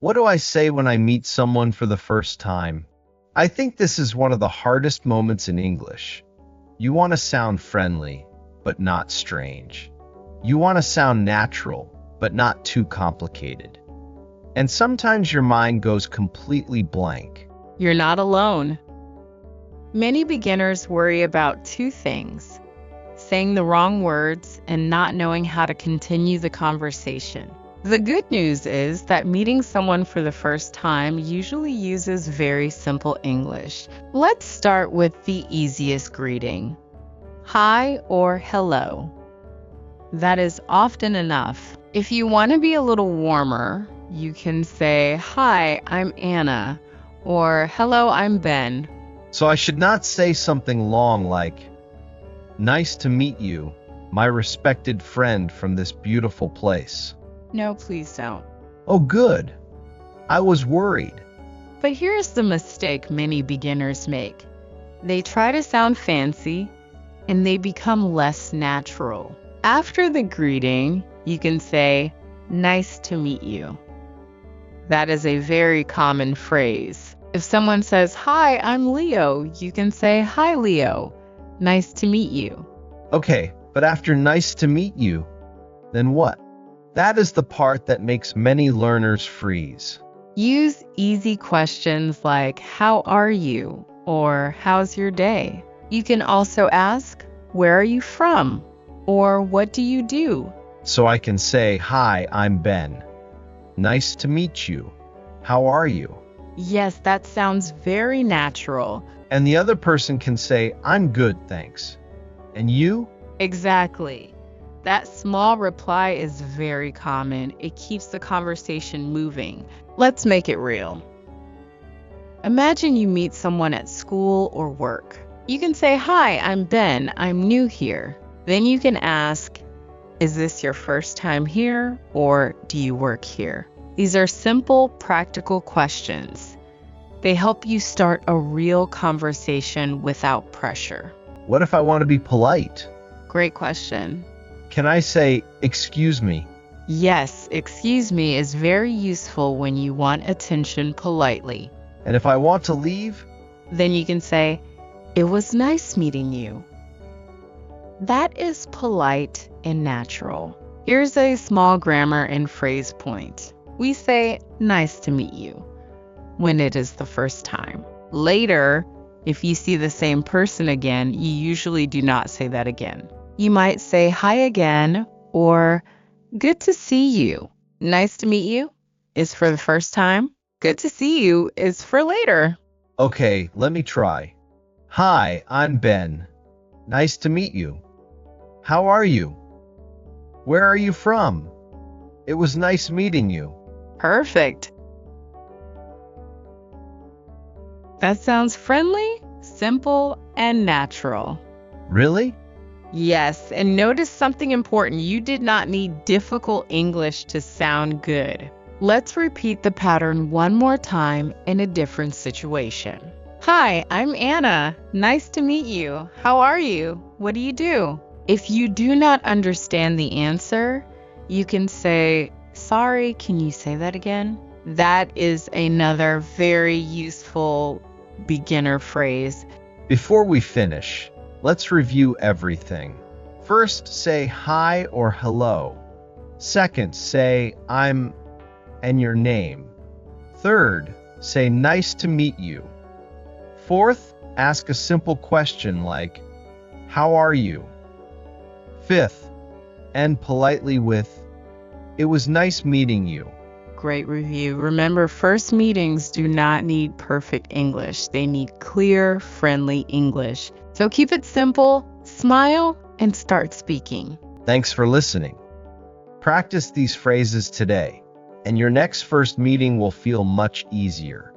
What do I say when I meet someone for the first time? I think this is one of the hardest moments in English. You want to sound friendly, but not strange. You want to sound natural, but not too complicated. And sometimes your mind goes completely blank. You're not alone. Many beginners worry about two things: saying the wrong words and not knowing how to continue the conversation. The good news is that meeting someone for the first time usually uses very simple English. Let's start with the easiest greeting: hi or hello. That is often enough. If you want to be a little warmer, you can say, hi, I'm Anna, or hello, I'm Ben. So I should not say something long like, nice to meet you, my respected friend from this beautiful place. No, please don't. Oh, good. I was worried. But here's the mistake many beginners make. They try to sound fancy, and they become less natural. After the greeting, you can say, nice to meet you. That is a very common phrase. If someone says, hi, I'm Leo, you can say, hi, Leo. Nice to meet you. Okay, but after nice to meet you, then what? That is the part that makes many learners freeze. Use easy questions like, how are you? Or how's your day? You can also ask, where are you from? Or what do you do? So I can say, hi, I'm Ben. Nice to meet you. How are you? Yes, that sounds very natural. And the other person can say, I'm good, thanks. And you? Exactly. That small reply is very common. It keeps the conversation moving. Let's make it real. Imagine you meet someone at school or work. You can say, hi, I'm Ben. I'm new here. Then you can ask, is this your first time here, or do you work here? These are simple, practical questions. They help you start a real conversation without pressure. What if I want to be polite? Great question. Can I say, excuse me? Yes, excuse me is very useful when you want attention politely. And if I want to leave? Then you can say, it was nice meeting you. That is polite and natural. Here's a small grammar and phrase point. We say, nice to meet you, when it is the first time. Later, if you see the same person again, you usually do not say that again. You might say hi again, or good to see you. Nice to meet you is for the first time. Good to see you is for later. Okay, let me try. Hi, I'm Ben. Nice to meet you. How are you? Where are you from? It was nice meeting you. Perfect. That sounds friendly, simple, and natural. Really? Yes, and notice something important. You did not need difficult English to sound good. Let's repeat the pattern one more time in a different situation. Hi, I'm Anna. Nice to meet you. How are you? What do you do? If you do not understand the answer, you can say, sorry, can you say that again? That is another very useful beginner phrase. Before we finish, let's review everything. First, say hi or hello. Second, say I'm and your name. Third, say nice to meet you. Fourth, ask a simple question like, how are you? Fifth, end politely with, it was nice meeting you. Great review. Remember, first meetings do not need perfect English. They need clear, friendly English. So keep it simple, smile, and start speaking. Thanks for listening. Practice these phrases today, and your next first meeting will feel much easier.